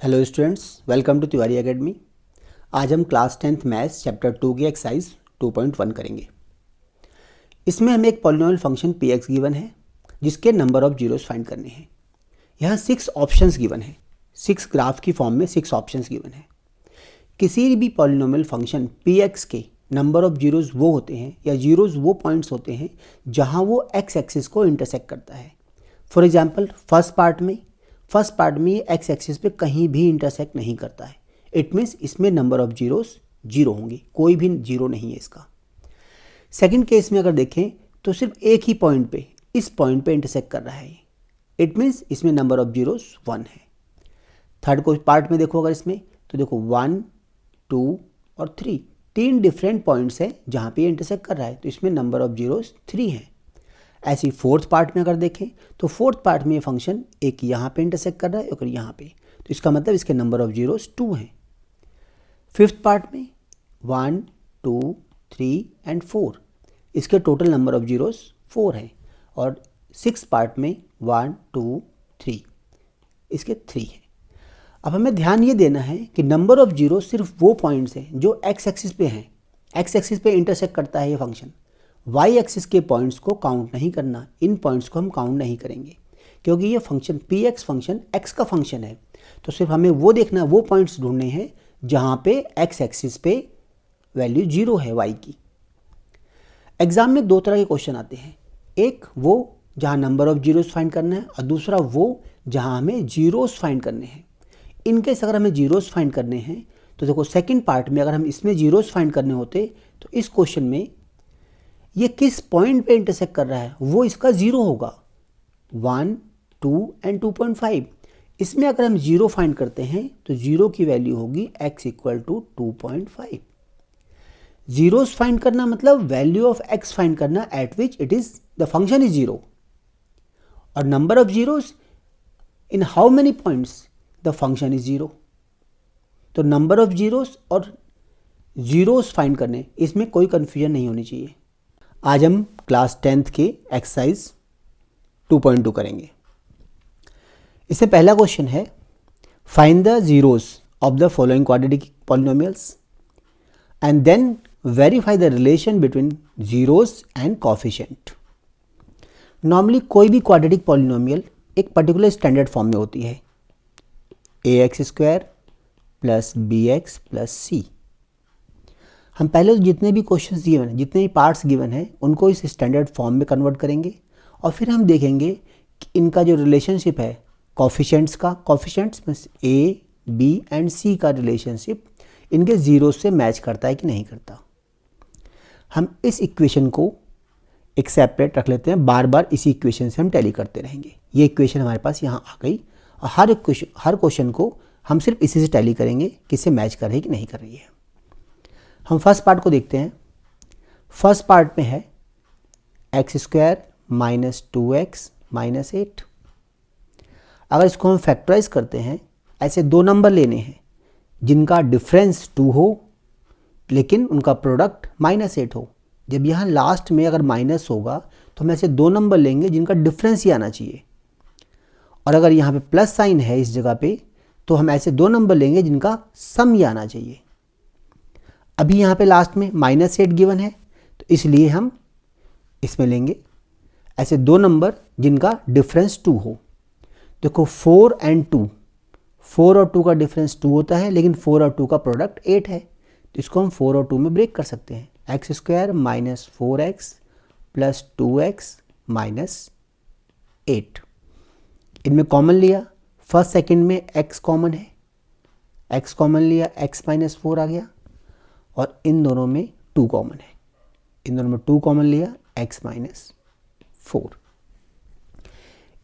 Hello students, welcome to Tiwari academy. आज हम class 10th maths chapter 2 की एक्सरसाइज 2.1 करेंगे। इसमें हमें एक polynomial function P x given है जिसके नंबर ऑफ जीरोस फाइंड करने हैं। यहाँ 6 ऑप्शंस गिवन है, 6 ग्राफ की फॉर्म में 6 ऑप्शंस गिवन है। किसी भी पॉलिनोमियल फंक्शन पी एक्स के नंबर ऑफ जीरोस वो होते हैं या जीरोस वो पॉइंट्स होते हैं जहाँ वो एक्स एक्सिस को इंटरसेक्ट करता है। फॉर एग्जाम्पल फर्स्ट पार्ट में ये एक्स एक्सिस पे कहीं भी इंटरसेक्ट नहीं करता है। इट मीन्स इसमें नंबर ऑफ जीरोस जीरो होंगे, कोई भी जीरो नहीं है इसका। सेकंड केस में अगर देखें तो सिर्फ एक ही पॉइंट पे, इस पॉइंट पे इंटरसेक्ट कर रहा है। इट मीन्स इसमें नंबर ऑफ जीरोस 1 है। थर्ड को पार्ट में देखो, अगर इसमें तो देखो 1, 2 और 3, 3 डिफरेंट पॉइंट्स है जहाँ पे इंटरसेक्ट कर रहा है, तो इसमें नंबर ऑफ जीरोस 3 है। ऐसी फोर्थ पार्ट में अगर देखें तो फोर्थ पार्ट में ये फंक्शन एक यहाँ पे इंटरसेक्ट कर रहा है और यहाँ पे, तो इसका मतलब इसके नंबर ऑफ जीरोस 2 हैं। फिफ्थ पार्ट में 1, 2, 3 एंड 4, इसके टोटल नंबर ऑफ जीरोस 4 हैं। और सिक्स पार्ट में 1, 2, 3, इसके 3 हैं। अब हमें ध्यान ये देना है कि नंबर ऑफ जीरो सिर्फ वो पॉइंट्स हैं जो एक्स एक्सिस पे हैं, एक्स एक्सिस पे इंटरसेक्ट करता है ये फंक्शन। वाई एक्सिस के पॉइंट्स को काउंट नहीं करना, इन पॉइंट्स को हम काउंट नहीं करेंगे क्योंकि ये function P x function x का फंक्शन है। तो सिर्फ हमें वो देखना, वो पॉइंट्स ढूंढने हैं जहाँ पे एक्स एक्सिस पे वैल्यू 0 है वाई की। एग्जाम में 2 तरह के क्वेश्चन आते हैं, एक वो जहाँ नंबर ऑफ जीरोस फाइंड करना है और दूसरा वो जहाँ हमें जीरोस फाइंड करने हैं। इनकेस अगर हमें जीरोस फाइंड करने हैं तो देखो सेकेंड पार्ट में अगर हम इसमें जीरोस फाइंड करने होते तो इस क्वेश्चन में ये किस पॉइंट पे इंटरसेक्ट कर रहा है वो इसका 0 होगा, 1, 2 एंड 2.5। इसमें अगर हम 0 फाइंड करते हैं तो 0 की वैल्यू होगी x equal to 2.5। Zeros find करना मतलब वैल्यू ऑफ x फाइंड करना at which it is the function is 0, और number of zeros in how many points the function is 0। तो नंबर ऑफ जीरोस और जीरोस फाइंड करने, इसमें कोई confusion नहीं होनी चाहिए। आज हम क्लास 10th के एक्सरसाइज 2.2 करेंगे। इससे पहला क्वेश्चन है, find the zeros of the following quadratic polynomials and then verify the relation between zeros and coefficient. Normally कोई भी क्वाड्रेटिक पॉलिनोमियल एक पर्टिकुलर स्टैंडर्ड फॉर्म में होती है, ax² plus bx plus c। हम पहले जितने भी क्वेश्चंस गिवन हैं, जितने भी पार्ट्स गिवन हैं, उनको इस स्टैंडर्ड फॉर्म में कन्वर्ट करेंगे और फिर हम देखेंगे कि इनका जो रिलेशनशिप है कोएफिशिएंट्स का, coefficients means A, B and C का रिलेशनशिप इनके जीरो से मैच करता है कि नहीं करता। हम इस इक्वेशन को एक सेपरेट रख लेते हैं, बार बार इसी इक्वेशन से हम टैली करते रहेंगे। ये इक्वेशन हमारे पास यहाँ आ गई और हर क्वेश्चन को हम सिर्फ इसी से टैली करेंगे कि इससे मैच कर रही है कि नहीं कर रही है। हम फर्स्ट पार्ट को देखते हैं। फर्स्ट पार्ट में है x² माइनस 2x माइनस 8। अगर इसको हम फैक्टराइज करते हैं, ऐसे 2 नंबर लेने हैं जिनका डिफरेंस 2 हो लेकिन उनका प्रोडक्ट -8 हो। जब यहाँ लास्ट में अगर माइनस होगा तो हम ऐसे 2 नंबर लेंगे जिनका डिफरेंस ही आना चाहिए, और अगर यहाँ पे प्लस साइन है इस जगह पे तो हम ऐसे 2 नंबर लेंगे जिनका सम ही आना चाहिए। अभी यहाँ पे लास्ट में -8 गिवन है तो इसलिए हम इसमें लेंगे ऐसे 2 नंबर जिनका डिफरेंस 2 हो। देखो 4 एंड 2, 4 और 2 का डिफरेंस 2 होता है लेकिन 4 और 2 का प्रोडक्ट 8 है, तो इसको हम 4 और 2 में ब्रेक कर सकते हैं। x² minus 4x plus 2x minus 8, इनमें कॉमन लिया, फर्स्ट सेकंड में x कॉमन है, x कॉमन लिया, x माइनस 4 आ गया, और इन दोनों में 2 कॉमन है, इन दोनों में 2 कॉमन लिया, x माइनस 4।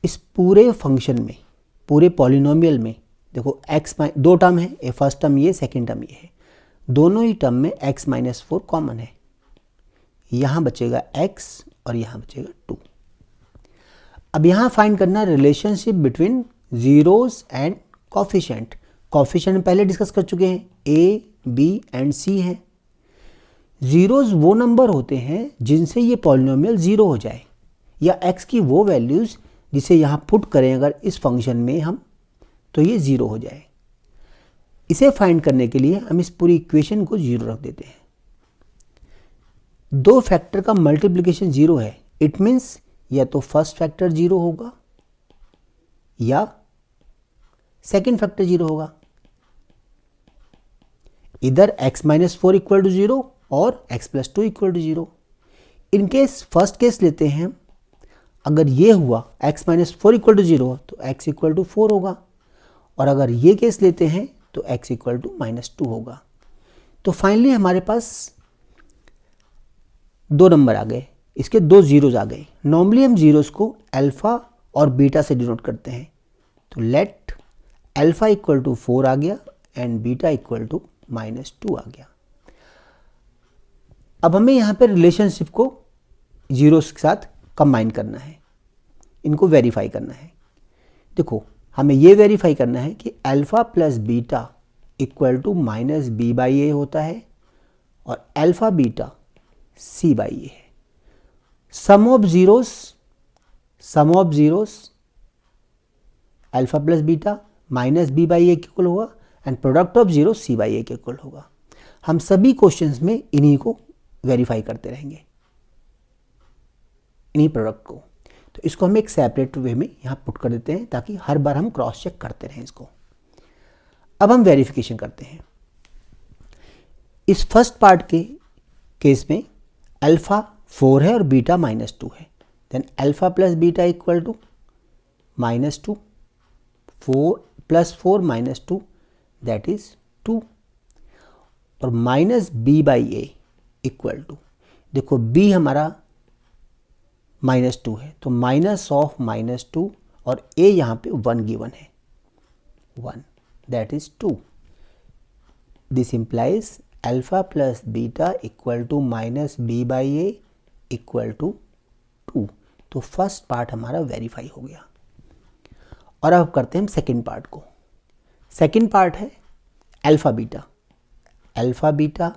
इस पूरे फंक्शन में, पूरे पॉलिनोमियल में देखो दो टर्म है, ये फर्स्ट टर्म ये, सेकंड टर्म ये है, दोनों ही टर्म में x माइनस 4 कॉमन है। यहाँ बचेगा x और यहाँ बचेगा 2। अब यहाँ फाइंड करना relationship between zeros and coefficient. Coefficient पहले डिस्कस कर चुके हैं, a, b एंड c हैं। जीरोस वो नंबर होते हैं जिनसे ये पॉलिनोमियल 0 हो जाए, या x की वो वैल्यूज़ जिसे यहाँ पुट करें अगर इस फंक्शन में हम, तो ये 0 हो जाए। इसे फाइंड करने के लिए हम इस पूरी इक्वेशन को 0 रख देते हैं। दो फैक्टर का मल्टीप्लिकेशन 0 है, इट मीन्स या तो फर्स्ट फैक्टर 0 होगा या सेकेंड फैक्टर 0 होगा। इधर x माइनस 4 इक्वल टू 0 और x plus 2 equal to 0। In case first case लेते हैं, अगर ये हुआ x माइनस 4 इक्वल टू 0 तो x इक्वल टू 4 होगा, और अगर ये केस लेते हैं तो x इक्वल टू माइनस 2 होगा। तो फाइनली हमारे पास दो नंबर आ गए, इसके दो जीरोज आ गए। नॉर्मली हम जीरोज को अल्फा और बीटा से डिनोट करते हैं, तो लेट अल्फा इक्वल टू 4 आ गया and beta equal to minus 2 आ गया। अब हमें यहाँ पे रिलेशनशिप को जीरोस के साथ कंबाइन करना है, इनको वेरीफाई करना है। देखो हमें ये वेरीफाई करना है कि alpha plus beta equal to minus B by A होता है और alpha beta C by A है। Sum of zeros alpha plus beta minus B by A के इक्वल होगा and product of zero C by A के equal होगा। हम सभी क्वेश्चंस में इन्हीं को वेरीफाई करते रहेंगे, इन्हीं प्रोडक्ट को। तो इसको हम एक सेपरेट वे में यहाँ पुट कर देते हैं ताकि हर बार हम क्रॉस चेक करते रहें इसको। अब हम वेरिफिकेशन करते हैं। इस फर्स्ट पार्ट के केस में अल्फा 4 है और बीटा माइनस 2 है, then alpha plus beta equal to minus 2, 4 plus 4 minus 2 that is 2, और minus B by A equal to, देखो b हमारा माइनस 2 है तो माइनस ऑफ माइनस 2 और a यहाँ पे 1 गिवन है, 1 that is 2। This implies alpha plus beta equal to minus B by A equal to 2। तो फर्स्ट पार्ट हमारा वेरीफाई हो गया। और अब करते हैं हम सेकेंड पार्ट को। सेकेंड पार्ट है alpha beta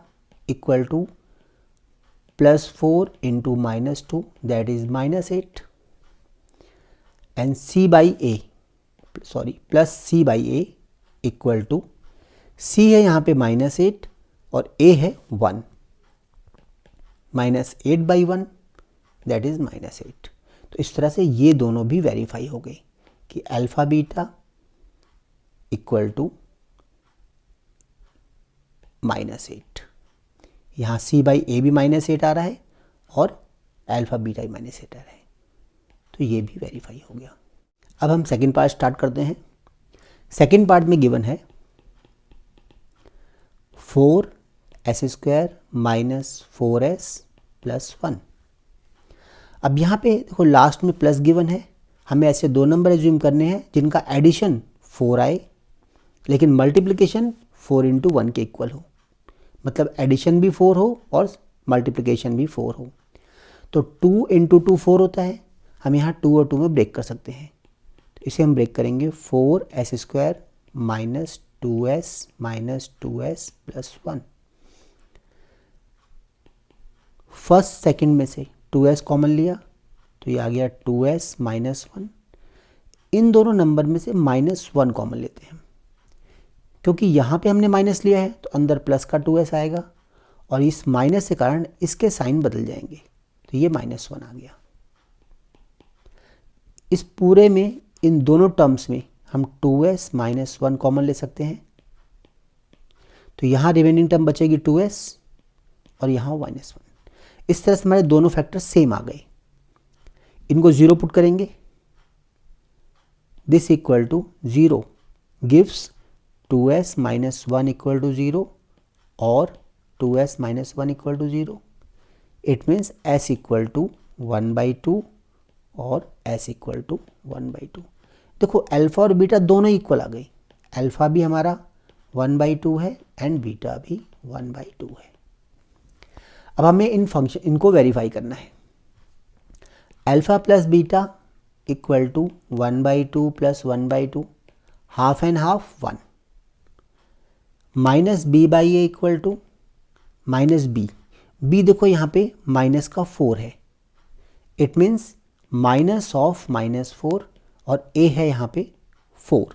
equal to plus 4 into minus 2 that is minus 8 and C by A plus C by A equal to, C है यहाँ पे माइनस 8 और a है 1, minus 8 by 1 that is minus 8। तो इस तरह से ये दोनों भी वेरीफाई हो गई कि alpha beta equal to minus 8, यहाँ सी बाई ए भी माइनस 8 आ रहा है और अल्फा बीटा भी माइनस 8 आ रहा है, तो ये भी वेरीफाई हो गया। अब हम सेकेंड पार्ट स्टार्ट करते हैं। सेकेंड पार्ट में गिवन है 4s² माइनस 4s प्लस 1। अब यहाँ पे देखो लास्ट में प्लस गिवन है, हमें ऐसे दो नंबर एज्यूम करने हैं जिनका एडिशन 4 आए लेकिन मल्टीप्लिकेशन 4 इंटू 1 के इक्वल हो, मतलब एडिशन भी 4 हो और मल्टीप्लिकेशन भी 4 हो। तो 2 इंटू 2 4 होता है, हम यहाँ 2 और 2 में ब्रेक कर सकते हैं, तो इसे हम ब्रेक करेंगे 4s² minus 2s minus 2s plus 1। First second में से 2s कॉमन लिया तो ये आ गया 2s माइनस 1। इन दोनों नंबर में से माइनस 1 कॉमन लेते हैं, क्योंकि यहाँ पे हमने माइनस लिया है तो अंदर प्लस का 2s आएगा और इस माइनस के कारण इसके साइन बदल जाएंगे, तो ये माइनस 1 आ गया। इस पूरे में इन दोनों टर्म्स में हम 2s माइनस 1 कॉमन ले सकते हैं, तो यहाँ रिमेनिंग टर्म बचेगी 2s और यहाँ माइनस 1। इस तरह से हमारे दोनों फैक्टर सेम आ गए। इनको 0 पुट करेंगे, this equal to 0 gives 2s minus 1 equal to 0 और 2s minus 1 equal to 0। It means s equal to 1/2 और s इक्वल टू 1/2। देखो अल्फा और बीटा दोनों इक्वल आ गई, अल्फा भी हमारा 1/2 है एंड बीटा भी 1/2 है। अब हमें इनको वेरीफाई करना है। Alpha plus beta equal to 1/2 plus 1/2, half and half 1, minus B by A equal to minus b देखो यहाँ पे माइनस का 4 है, it means minus of minus 4 और a है यहाँ पे 4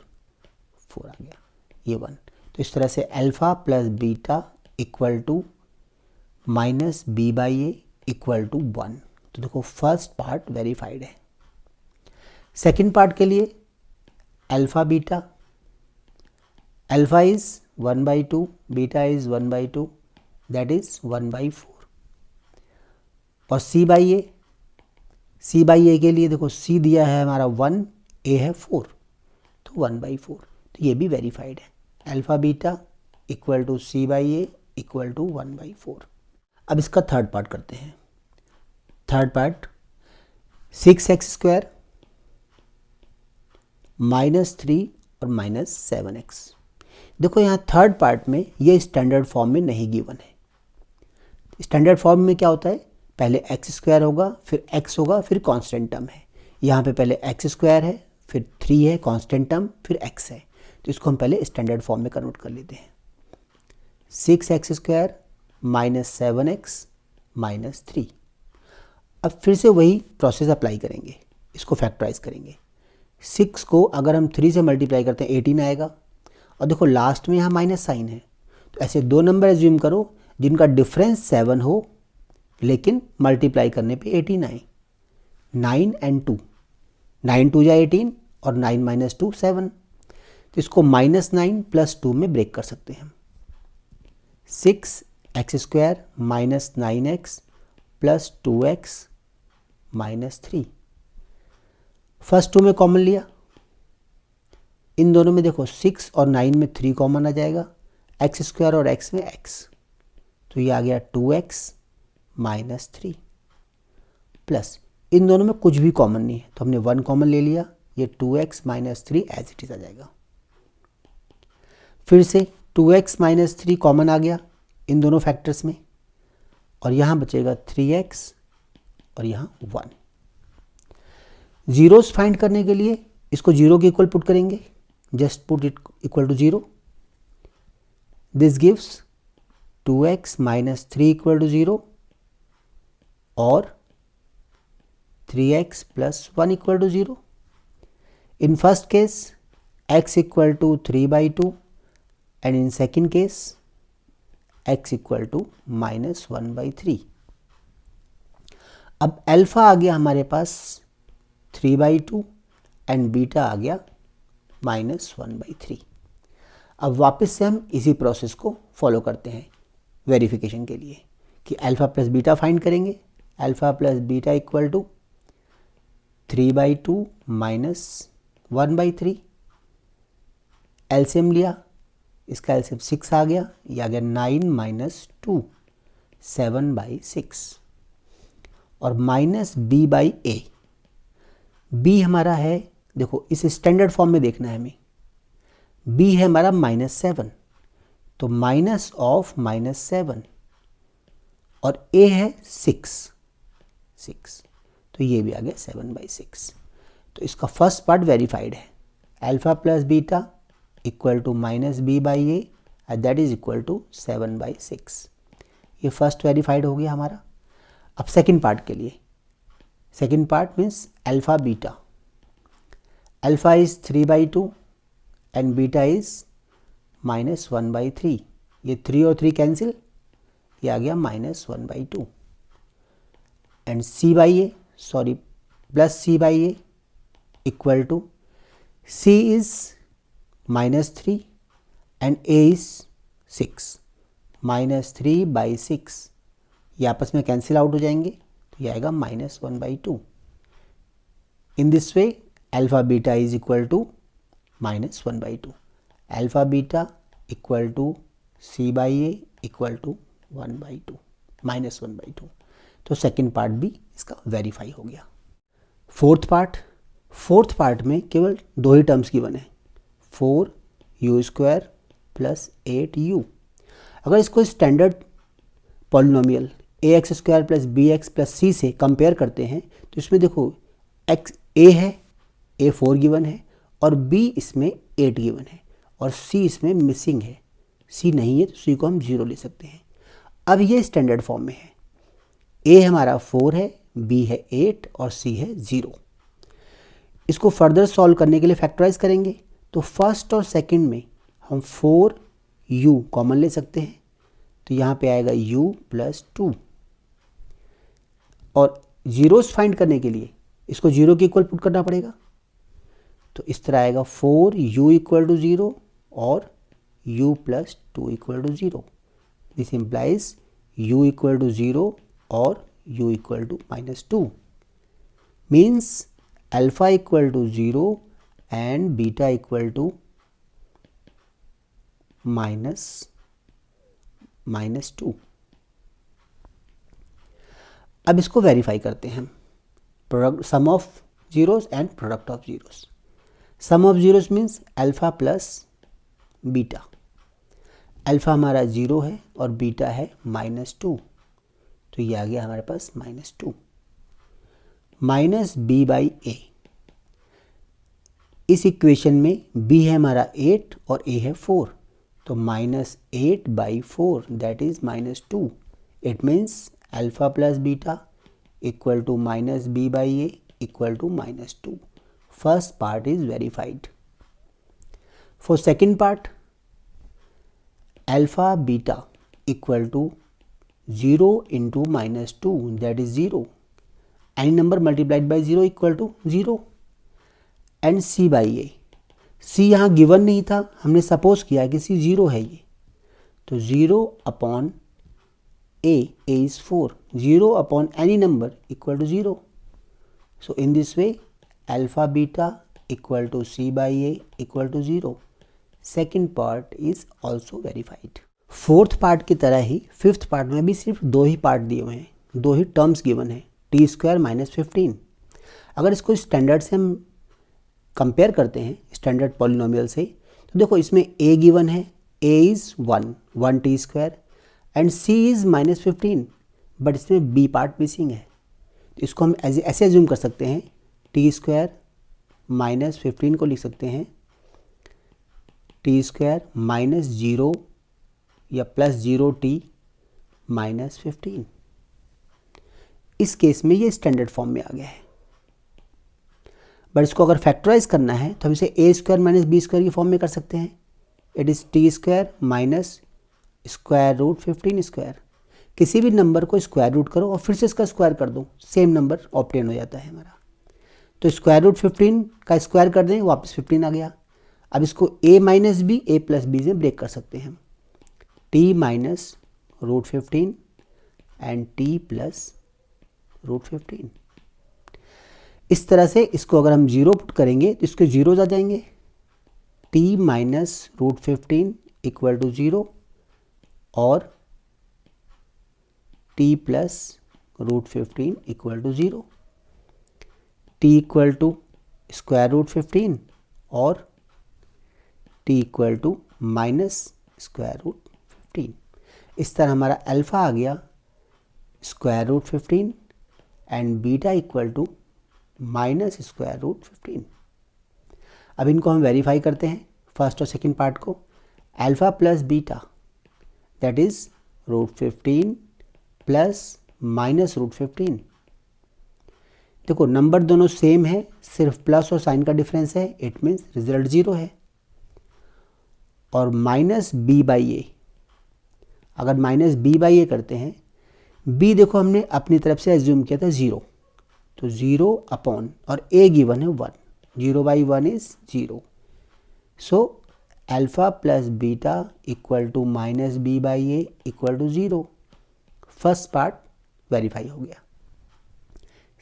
आ गया ये 1। तो तो इस तरह से alpha plus beta equal to minus B by A equal to 1। तो देखो फर्स्ट पार्ट वेरीफाइड है। सेकंड पार्ट के लिए alpha beta, alpha is 1/2, beta is 1/2, that is 1/4। और सी बाई ए के लिए देखो सी दिया है हमारा 1, ए है 4, तो 1/4। तो ये भी वेरीफाइड है। Alpha beta equal to C by A equal to 1/4। अब इसका थर्ड पार्ट करते हैं। थर्ड पार्ट 6x² -3 और -7x। देखो यहाँ थर्ड पार्ट में ये स्टैंडर्ड फॉर्म में नहीं गिवन है। स्टैंडर्ड फॉर्म में क्या होता है, पहले x² होगा, फिर x होगा, फिर कांस्टेंट टर्म है। यहाँ पे पहले x² है, फिर 3 है कांस्टेंट टर्म, फिर x है। तो इसको हम पहले स्टैंडर्ड फॉर्म में कन्वर्ट कर लेते हैं। 6x² -7x -3। अब फिर से वही प्रोसेस अप्लाई करेंगे, इसको फैक्टराइज करेंगे। 6 को अगर हम 3 से मल्टीप्लाई करते हैं 18 आएगा, और देखो लास्ट में यहाँ माइनस साइन है। तो ऐसे दो नंबर एज्यूम करो जिनका डिफरेंस 7 हो लेकिन मल्टीप्लाई करने पे 18 आए। 9 and 2, 9 2 जा 18 और 9 - 2 7। तो इसको -9 + 2 में ब्रेक कर सकते हैं हम। 6x² -9x + 2x -3। फर्स्ट 2 में कॉमन लिया, इन दोनों में देखो 6 और 9 में 3 कॉमन आ जाएगा, x² और x में x। तो ये आ गया 2x -3 प्लस इन दोनों में कुछ भी कॉमन नहीं है तो हमने 1 कॉमन ले लिया, ये 2x -3 एज इट इज आ जाएगा। फिर से 2x -3 कॉमन आ गया इन दोनों फैक्टर्स में, और यहाँ बचेगा 3x और यहाँ 1। जीरोस फाइंड करने के लिए इसको 0 के इक्वल पुट करेंगे, just put it equal to 0। This gives 2x -3 equal to 0 और 3x + 1 equal to 0। In first case x equal to 3/2 and in second case x equal to -1/3। अब अल्फा आ गया हमारे पास 3/2 एंड बीटा आ गया -1/3। अब वापस से हम इसी प्रोसेस को फॉलो करते हैं वेरिफिकेशन के लिए कि अल्फ़ा प्लस बीटा फाइंड करेंगे। Alpha plus beta equal to 3/2 -1/3। LCM लिया, इसका एलसीएम 6 आ गया, ये आ गया 9 - 2 7/6 और -b/a। b हमारा है, देखो इस स्टैंडर्ड फॉर्म में देखना है हमें, b है हमारा -7, तो माइनस ऑफ -7 और a है 6, तो ये भी आ गया 7/6। तो इसका फर्स्ट पार्ट वेरीफाइड है। Alpha plus beta equal to -b/a and that is equal to 7/6। ये फर्स्ट वेरीफाइड हो गया हमारा। अब सेकंड पार्ट के लिए, second part means alpha beta. Alpha is 3/2 and beta is -1/3। ये 3 और 3 कैंसिल, ये आ गया -1/2 and c/a plus c/a equal to c is -3 and a is 6, -3/6 ये आपस में कैंसिल आउट हो जाएंगे, तो ये आएगा -1/2। In this way alpha beta is equal to -1/2। Alpha beta equal to c/a equal to 1/2 -1/2। तो सेकंड पार्ट भी इसका वेरीफाई हो गया। फोर्थ पार्ट में केवल 2 ही टर्म्स गिवन है, 4u² + 8u। अगर इसको standard polynomial ax² + bx + c से कंपेयर करते हैं तो इसमें देखो x a है, a 4 गिवन है और b इसमें 8 गिवन है और c इसमें मिसिंग है, c नहीं है तो c को हम 0 ले सकते हैं। अब ये स्टैंडर्ड फॉर्म में है, a हमारा 4 है, b है 8 और c है 0। इसको फर्दर सॉल्व करने के लिए फैक्टराइज करेंगे, तो फर्स्ट और सेकंड में हम 4 u कॉमन ले सकते हैं, तो यहाँ पे आएगा u प्लस 2, और जीरोस फाइंड करने के लिए इसको जीरो के इक्वल पुट करना पड़ेगा, तो इस तरह आएगा 4u इक्वल टू 0 और u plus 2 equal to 0. This implies u equal to 0 और u equal to -2, means alpha equal to 0 and beta equal to -2. अब इसको वेरीफाई करते हैं हम, product sum of zeros and product of zeros. Sum of zeros means alpha plus beta. Alpha हमारा 0 है और beta है -2, तो ये आ गया हमारे पास -2 माइनस बी बाई ए. इस इक्वेशन में b है हमारा 8 और a है 4, तो -8/4 that is -2. It means alpha plus beta equal to -b/a equal to -2. First part is verified. For second part, alpha beta equal to 0 into -2 that is 0. Any number multiplied by 0 equal to 0. And c by a. c यहाँ given नहीं था, हमने suppose किया कि c 0 है ये, तो 0 upon a is 4. 0 upon any number equal to 0. So in this way alpha beta equal to c by A equal to 0. Second part is also verified. Fourth part की तरह ही फिफ्थ पार्ट में भी सिर्फ दो ही part दिए हुए हैं, दो ही टर्म्स गिवन है, t² - 15. अगर इसको स्टैंडर्ड से हम कंपेयर करते हैं, स्टैंडर्ड पॉलिनोमियल से, तो देखो इसमें a गिवन है, a is 1 t² and c is -15, but इसमें b पार्ट मिसिंग है. तो इसको हम ऐसे एज्यूम कर सकते हैं, t² - 15 को लिख सकते हैं t² -0 या +0t -15. इस केस में ये स्टैंडर्ड फॉर्म में आ गया है. बट इसको अगर फैक्टराइज करना है तो हम इसे a² - b² की फॉर्म में कर सकते हैं. It is t² - √15². किसी भी नंबर को स्क्वायर रूट करो और फिर से इसका स्क्वायर कर दो, सेम नंबर ऑब्टेन हो जाता है हमारा. तो √15 का स्क्वायर कर दें, वापस 15 आ गया. अब इसको a - b a + b से ब्रेक कर सकते हैं हम, t - √15 एंड t + √15. इस तरह से इसको अगर हम 0 पुट करेंगे तो इसके जीरोज आ जाएंगे. t - √15 इक्वल टू 0 और t + √15 equal to 0. t equal to √15 और t इक्वल टू -√15. इस तरह हमारा अल्फा आ गया √15 एंड बीटा इक्वल टू -√15. अब इनको हम वेरीफाई करते हैं, फर्स्ट और सेकंड पार्ट को. Alpha plus beta that is √15 plus -√15. देखो नंबर दोनों सेम है, सिर्फ प्लस और साइन का डिफरेंस है, इट मीन्स रिजल्ट 0 है. और -b/a, अगर -b/a करते हैं, b देखो हमने अपनी तरफ से एज्यूम किया था 0, तो 0 अपॉन और a गिवन है 1, 0/1 is 0. So alpha plus beta equal to -b/a equal to 0. First part verify हो गया.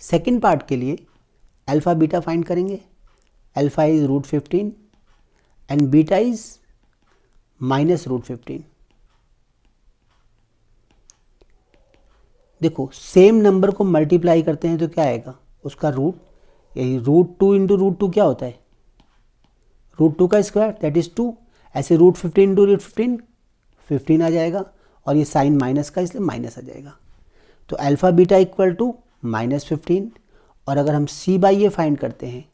सेकेंड पार्ट के लिए अल्फा बीटा फाइंड करेंगे. Alpha is √15 and beta is -√15. देखो सेम नंबर को मल्टीप्लाई करते हैं तो क्या आएगा, उसका रूट, यही √2 इंटू √2 क्या होता है, √2 का स्क्वायर दैट इज 2. ऐसे √15 इंटू √15 15 आ जाएगा, और ये साइन माइनस का इसलिए माइनस आ जाएगा. तो अल्फा बीटा इक्वल टू -15. और अगर हम c/a फाइंड करते हैं,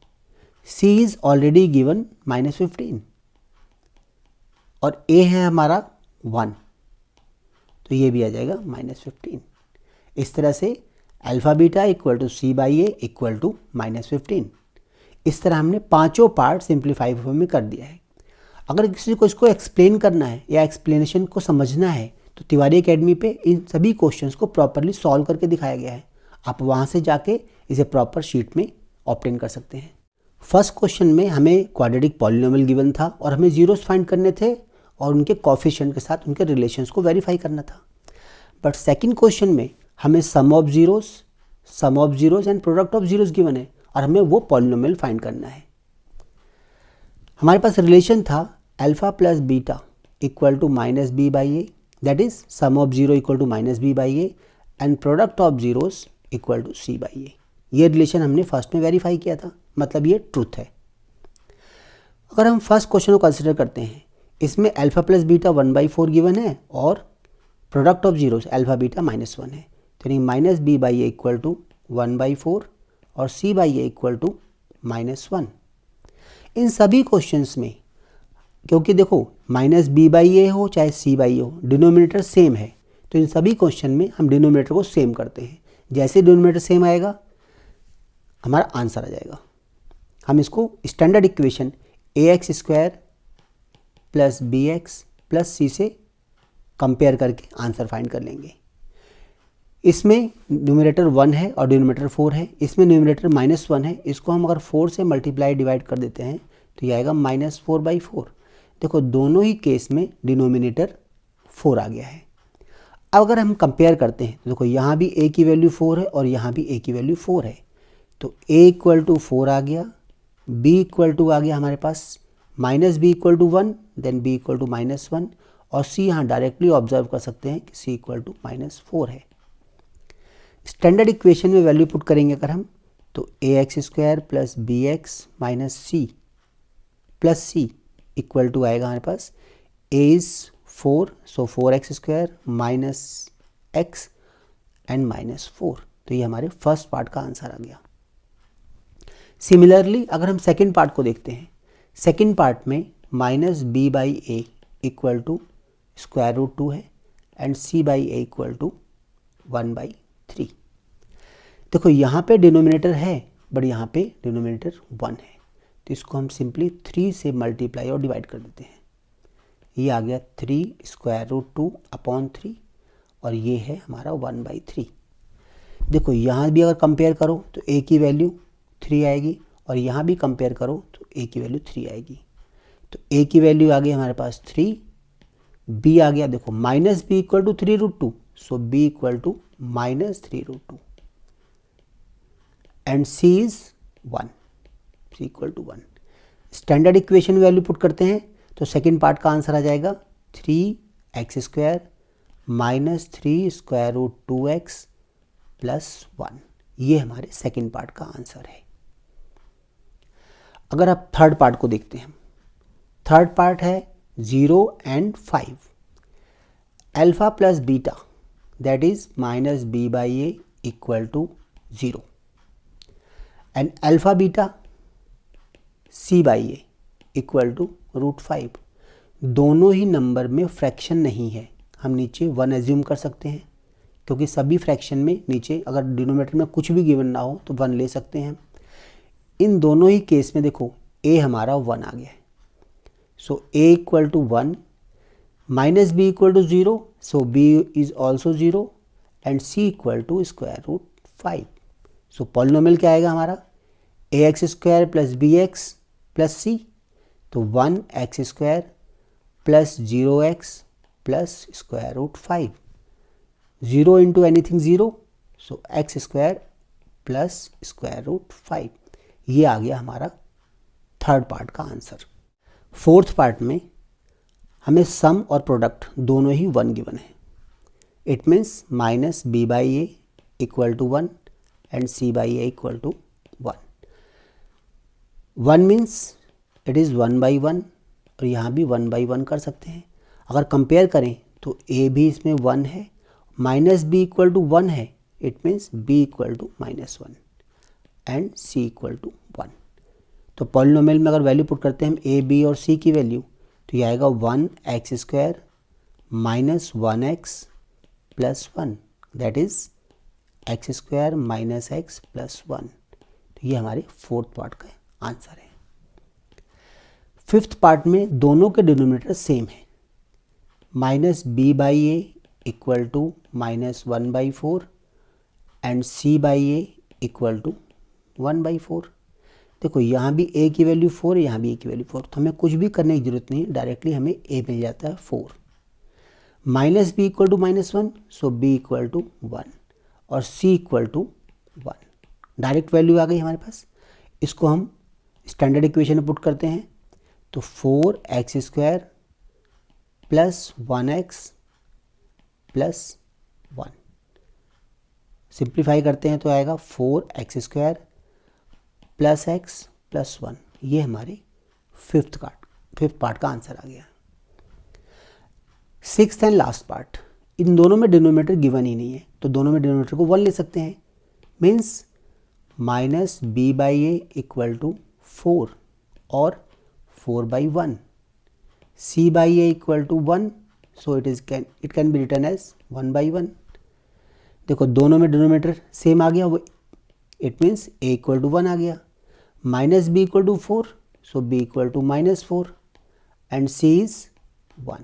c इज ऑलरेडी गिवन -15 और a है हमारा 1, तो ये भी आ जाएगा -15. इस तरह से alpha beta equal to c/a equal to -15. इस तरह हमने पांचों पार्ट सिंप्लीफाई फॉर्म में कर दिया है. अगर किसी को इसको एक्सप्लेन करना है या एक्सप्लेनेशन को समझना है तो तिवारी एकेडमी पे इन सभी क्वेश्चंस को प्रॉपरली सॉल्व करके दिखाया गया है। आप वहाँ से जाके इसे प्रॉपर शीट में ऑब्टेन कर सकते हैं। फर्स्ट क्वेश्चन में हमें क्वाड्रेटिक पॉलिनोमियल गिवन था और हमें जीरोस फाइंड करने थे और उनके कोफिशिएंट के साथ उनके रिलेशंस को वेरीफाई करना था। बट सेकंड क्वेश्चन में हमें sum of zeros and product of zeros given है और हमें वो पॉलिनोमियल फाइंड करना है। हमारे पास रिलेशन था alpha plus beta equal to minus B by A, that is sum of zero equal to minus B by A and product of zeros equal to C by A. ये relation हमने first में verify किया था, मतलब ये truth है। अगर हम फर्स्ट क्वेश्चन को कंसिडर करते हैं, इसमें अल्फा प्लस बीटा 1/4 गिवन है और product of zeros alpha beta -1 है, तो यानी minus B by A equal to 1/4 और c by A equal to -1। इन सभी क्वेश्चंस में क्योंकि देखो माइनस बी बाई ए हो चाहे सी बाई ए हो, डिनोमिनेटर सेम है, तो इन सभी क्वेश्चन में हम डिनोमिनेटर को सेम करते हैं। जैसे डिनोमिनेटर सेम आएगा हमारा आंसर आ जाएगा। हम इसको standard equation ax² plus bx plus C से कंपेयर करके आंसर फाइंड कर लेंगे। इसमें न्यूमरेटर 1 है और डिनोमिनेटर 4 है, इसमें न्यूमरेटर -1 है, इसको हम अगर 4 से मल्टीप्लाई डिवाइड कर देते हैं तो ये आएगा -4/4। देखो दोनों ही केस में डिनोमिनेटर 4 आ गया है। अब अगर हम कंपेयर करते हैं तो देखो यहाँ भी a की वैल्यू 4 है और यहाँ भी a की वैल्यू 4 है, तो a इक्वल टू 4 आ गया, b इक्वल टू आ गया हमारे पास -b equal to 1, then b equal to -1 और c यहाँ डायरेक्टली ऑब्जर्व कर सकते हैं कि c इक्वल टू -4 है। स्टैंडर्ड इक्वेशन में वैल्यू पुट करेंगे अगर हम तो ax² plus bx minus c plus c equal to आएगा हमारे पास a is 4, so 4x² minus x and -4, तो ये हमारे फर्स्ट पार्ट का आंसर आ गया। सिमिलरली अगर हम सेकेंड पार्ट को देखते हैं, सेकेंड पार्ट में -b by A equal to √2 है and c by A equal to 1/3। देखो यहाँ पे डिनोमिनेटर है बट यहाँ पे डिनोमिनेटर 1 है, तो इसको हम सिंपली 3 से मल्टीप्लाई और डिवाइड कर देते हैं। ये आ गया 3 √2/3 और ये है हमारा 1/3। देखो यहाँ भी अगर कंपेयर करो तो a की वैल्यू 3 आएगी और यहाँ भी कंपेयर करो तो a की वैल्यू 3 आएगी, तो a की वैल्यू आ गई हमारे पास 3, b आ गया देखो -b equal to 3√2, so b equal to -3√2 and c is 1, c equal to 1। Standard equation value put करते हैं तो सेकेंड पार्ट का आंसर आ जाएगा 3x² माइनस 3 √2x प्लस 1। ये हमारे सेकेंड पार्ट का आंसर है। अगर आप थर्ड पार्ट को देखते हैं, थर्ड पार्ट है 0 and 5, alpha plus beta that is -b by A equal to 0 and alpha beta c by A equal to √5। दोनों ही नंबर में फ्रैक्शन नहीं है, हम नीचे 1 एज्यूम कर सकते हैं क्योंकि सभी फ्रैक्शन में नीचे अगर डिनोमिनेटर में कुछ भी गिवन ना हो तो 1 ले सकते हैं। इन दोनों ही केस में देखो a हमारा 1 आ गया है, so a equal to 1, -b equal to 0, so b is also 0 and c equal to √5। So polynomial क्या आएगा हमारा ax² plus bx plus c, तो 1x² plus 0x plus √5, 0 into anything 0, so x² plus √5। ये आ गया हमारा third part का answer. Fourth part में हमें सम और प्रोडक्ट दोनों ही 1 गिवन है। It means -b by A equal to 1 and c by A equal to 1। 1 means it is 1/1 और यहाँ भी 1/1 कर सकते हैं। अगर कंपेयर करें तो a भी इसमें 1 है, -b इक्वल टू 1 है, it means b equal to -1 and c equal to 1। तो पॉलिनोमियल में अगर वैल्यू पुट करते हैं हम a, b और c की वैल्यू तो ये आएगा 1x² minus 1x plus 1 that is x² minus x plus 1। तो ये हमारे फोर्थ पार्ट का आंसर है। फिफ्थ पार्ट में दोनों के डिनोमिनेटर सेम है, minus B by A equal to -1/4 and C by A equal to 1/4। देखो यहाँ भी a की वैल्यू 4 है, यहाँ भी a की वैल्यू 4, तो हमें कुछ भी करने की जरूरत नहीं है, डायरेक्टली हमें a मिल जाता है 4। Minus B equal to -1, so b equal to 1 और c equal to 1। Direct value आ गई हमारे पास। इसको हम स्टैंडर्ड इक्वेशन में पुट करते हैं, तो 4x² plus 1x plus 1 simplify करते हैं तो आएगा 4x² प्लस x प्लस 1। ये हमारे फिफ्थ पार्ट का आंसर आ गया। सिक्स्थ एंड लास्ट पार्ट, इन दोनों में डिनोमिनेटर गिवन ही नहीं है, तो दोनों में डिनोमिनेटर को 1 ले सकते हैं। Means minus B by A equal to 4 और 4/1, C by A equal to 1, so it can be written as 1/1। देखो दोनों में डिनोमिनेटर सेम आ गया, वो it means a equal to 1 आ गया। Minus B equal to 4, so b equal to -4 and c is 1।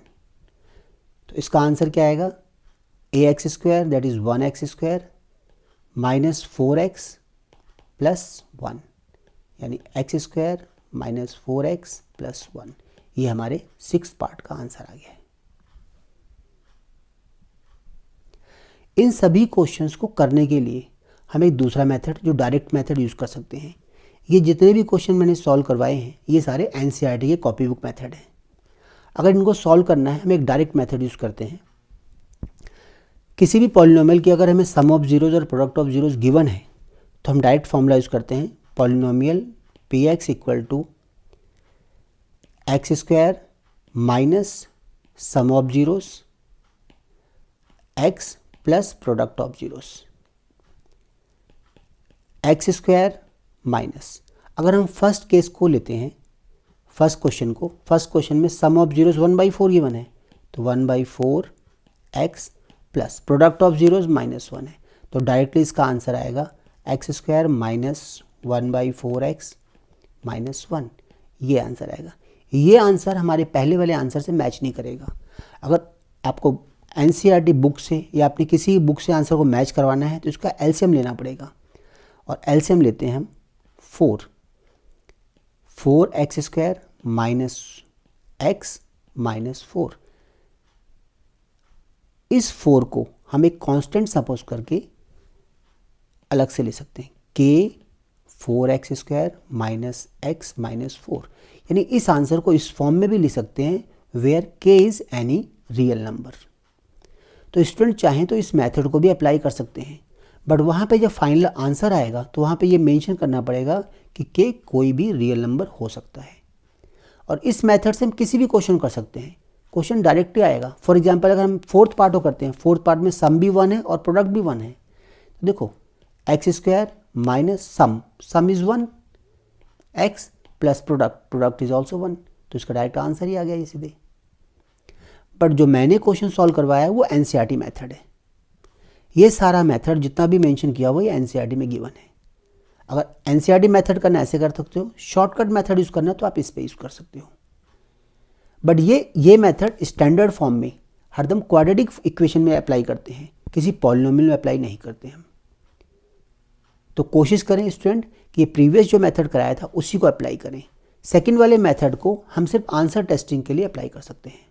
तो इसका आंसर क्या आएगा, ax² that is 1x² minus 4x plus 1, यानी x² माइनस 4x प्लस 1। ये हमारे सिक्स्थ पार्ट का आंसर आ गया है। इन सभी क्वेश्चंस को करने के लिए हम एक दूसरा मेथड, जो डायरेक्ट मेथड यूज़ कर सकते हैं। ये जितने भी क्वेश्चन मैंने सॉल्व करवाए हैं, ये सारे NCERT के कॉपी बुक मेथड हैं। अगर इनको सॉल्व करना है, हम एक डायरेक्ट मेथड यूज़ करते हैं। किसी भी पॉलिनोमियल की अगर हमें सम ऑफ जीरोज और प्रोडक्ट ऑफ जीरोज गिवन है, तो हम डायरेक्ट फॉर्मूला यूज़ करते हैं, polynomial px equal to x² minus sum of zeros x plus product of zeros. x² minus, अगर हम फर्स्ट केस को लेते हैं, फर्स्ट क्वेश्चन में सम ऑफ जीरोस 1/4 गिवन है, तो 1/4 x plus product of zeros -1 है, तो डायरेक्टली इसका आंसर आएगा x² माइनस 1/4 x माइनस 1। ये आंसर आएगा। ये आंसर हमारे पहले वाले आंसर से मैच नहीं करेगा। अगर आपको NCERT बुक से या अपनी किसी बुक से आंसर को मैच करवाना है, तो इसका LCM लेना पड़ेगा, और LCM लेते हैं हम 4x² माइनस x माइनस 4। इस 4 को हम एक कांस्टेंट सपोज करके अलग से ले सकते हैं, k 4x² minus x minus 4, यानी इस आंसर को इस फॉर्म में भी लिख सकते हैं, where k is any real number. तो स्टूडेंट चाहें तो इस मेथड को भी अप्लाई कर सकते हैं, बट वहाँ पे जब फाइनल आंसर आएगा तो वहाँ पे ये मेंशन करना पड़ेगा कि k कोई भी रियल नंबर हो सकता है। और इस मेथड से हम किसी भी क्वेश्चन कर सकते हैं, क्वेश्चन डायरेक्टली आएगा। फॉर एग्जांपल अगर हम फोर्थ पार्ट को करते हैं, फोर्थ पार्ट में सम भी 1 है और प्रोडक्ट भी 1 है, तो देखो x² minus some is 1, x plus product is also 1, तो इसका डायरेक्ट आंसर ही आ गया ये सीधे। बट जो मैंने क्वेश्चन सॉल्व करवाया है वो NCERT मेथड है। ये सारा मेथड जितना भी मेंशन किया हुआ ये NCERT में गिवन है। अगर NCERT मेथड करना ऐसे कर सकते हो, शॉर्टकट मेथड यूज़ करना तो आप इस पे यूज़ कर सकते हो। बट ये मेथड स्टैंडर्ड फॉर्म में हरदम क्वाड्रेटिक इक्वेशन में अप्लाई करते हैं, किसी पॉलिनोमियल में अप्लाई नहीं करते हम। तो कोशिश करें स्टूडेंट कि प्रीवियस जो मेथड कराया था उसी को अप्लाई करें। सेकंड वाले मेथड को हम सिर्फ आंसर टेस्टिंग के लिए अप्लाई कर सकते हैं।